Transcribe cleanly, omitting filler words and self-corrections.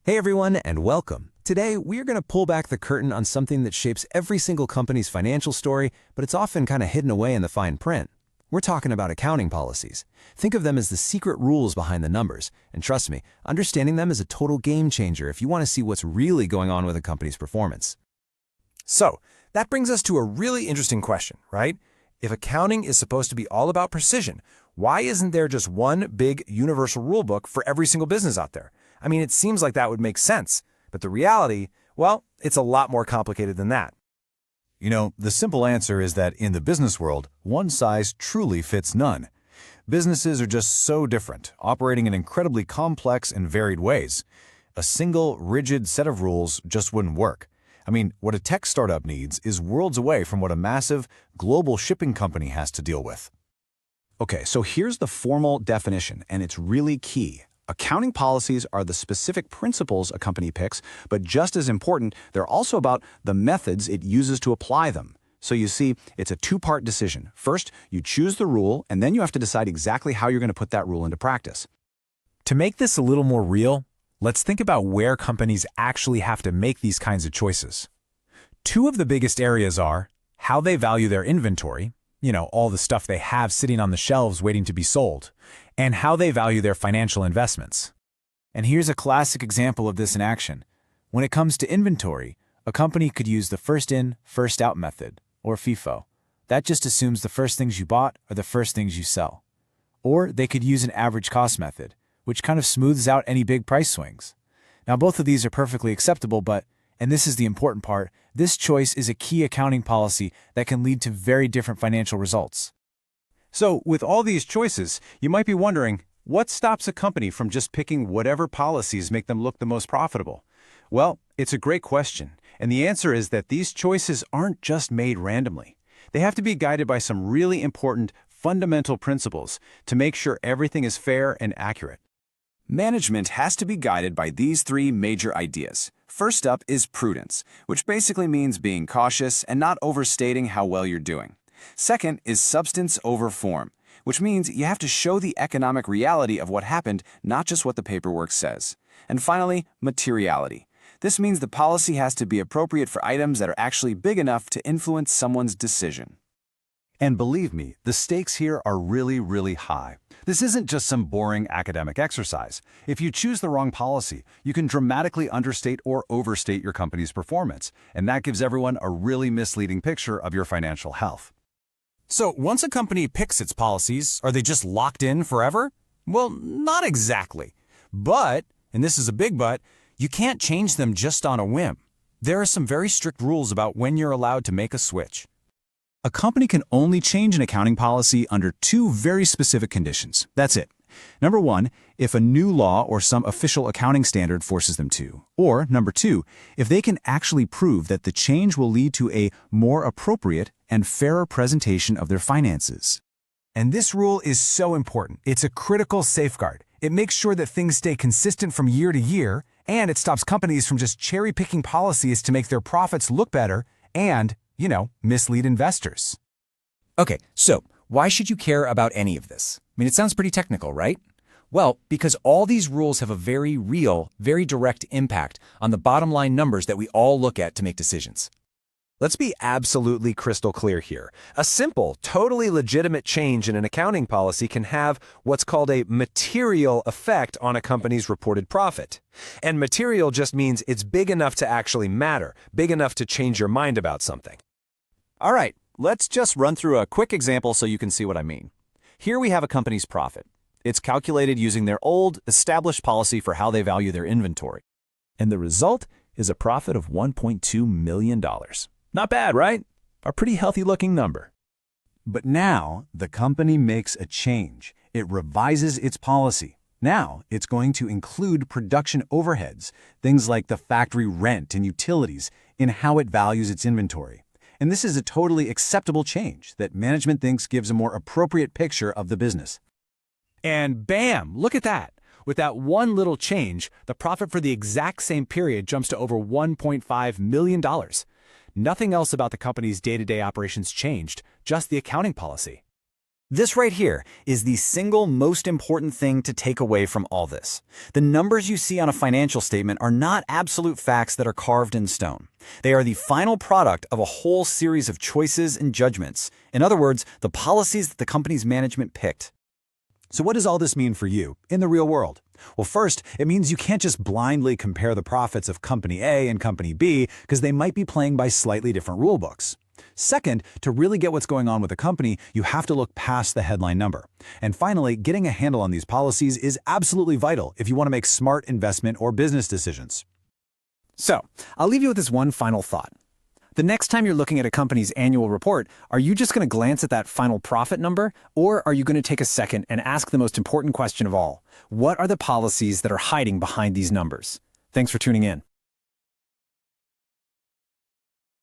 Hey everyone, and welcome. Today, we're going to pull back the curtain on something that shapes every single company's financial story, but it's often kind of hidden away in the fine print. We're talking about accounting policies. Think of them as the secret rules behind the numbers, and trust me, understanding them is a total game changer if you want to see what's really going on with a company's performance. So, that brings us to a really interesting question, right? If accounting is supposed to be all about precision, why isn't there just one big universal rulebook for every single business out there? I mean, it seems like that would make sense, but the reality, well, it's a lot more complicated than that. You know, the simple answer is that in the business world, one size truly fits none. Businesses are just so different, operating in incredibly complex and varied ways. A single, rigid set of rules just wouldn't work. I mean, what a tech startup needs is worlds away from what a massive, global shipping company has to deal with. Okay, so here's the formal definition, and it's really key. Accounting policies are the specific principles a company picks, but just as important, they're also about the methods it uses to apply them. So you see, it's a two-part decision. First, you choose the rule, and then you have to decide exactly how you're going to put that rule into practice. To make this a little more real, let's think about where companies actually have to make these kinds of choices. Two of the biggest areas are how they value their inventory, all the stuff they have sitting on the shelves waiting to be sold, and how they value their financial investments. And here's a classic example of this in action. When it comes to inventory, a company could use the first in, first out method, or FIFO. That just assumes the first things you bought are the first things you sell. Or they could use an average cost method, which kind of smooths out any big price swings. Now, both of these are perfectly acceptable, but, and this is the important part, this choice is a key accounting policy that can lead to very different financial results. So, with all these choices, you might be wondering, what stops a company from just picking whatever policies make them look the most profitable? Well, it's a great question, and the answer is that these choices aren't just made randomly. They have to be guided by some really important, fundamental principles to make sure everything is fair and accurate. Management has to be guided by these three major ideas. First up is prudence, which basically means being cautious and not overstating how well you're doing. Second is substance over form, which means you have to show the economic reality of what happened, not just what the paperwork says. And finally, materiality. This means the policy has to be appropriate for items that are actually big enough to influence someone's decision. And believe me, the stakes here are really, really high. This isn't just some boring academic exercise. If you choose the wrong policy, you can dramatically understate or overstate your company's performance, and that gives everyone a really misleading picture of your financial health. So, once a company picks its policies, are they just locked in forever? Well, not exactly. But, and this is a big but, you can't change them just on a whim. There are some very strict rules about when you're allowed to make a switch. A company can only change an accounting policy under two very specific conditions. That's it. Number one, if a new law or some official accounting standard forces them to. Or, number two, if they can actually prove that the change will lead to a more appropriate and fairer presentation of their finances. And this rule is so important. It's a critical safeguard. It makes sure that things stay consistent from year to year, and it stops companies from just cherry-picking policies to make their profits look better and, mislead investors. Okay, so why should you care about any of this? I mean, it sounds pretty technical, right? Well, because all these rules have a very real, very direct impact on the bottom line numbers that we all look at to make decisions. Let's be absolutely crystal clear here. A simple, totally legitimate change in an accounting policy can have what's called a material effect on a company's reported profit. And material just means it's big enough to actually matter, big enough to change your mind about something. All right, let's just run through a quick example so you can see what I mean. Here we have a company's profit. It's calculated using their old, established policy for how they value their inventory. And the result is a profit of $1.2 million. Not bad, right? A pretty healthy-looking number. But now, the company makes a change. It revises its policy. Now, it's going to include production overheads, things like the factory rent and utilities, in how it values its inventory. And this is a totally acceptable change that management thinks gives a more appropriate picture of the business. And bam, look at that. With that one little change, the profit for the exact same period jumps to over $1.5 million. Nothing else about the company's day-to-day operations changed, just the accounting policy. This right here is the single most important thing to take away from all this. The numbers you see on a financial statement are not absolute facts that are carved in stone. They are the final product of a whole series of choices and judgments. In other words, the policies that the company's management picked. So what does all this mean for you in the real world? Well, first, it means you can't just blindly compare the profits of Company A and Company B because they might be playing by slightly different rule books. Second, to really get what's going on with a company, you have to look past the headline number. And finally, getting a handle on these policies is absolutely vital if you want to make smart investment or business decisions. So, I'll leave you with this one final thought. The next time you're looking at a company's annual report, are you just going to glance at that final profit number, or are you going to take a second and ask the most important question of all? What are the policies that are hiding behind these numbers? Thanks for tuning in.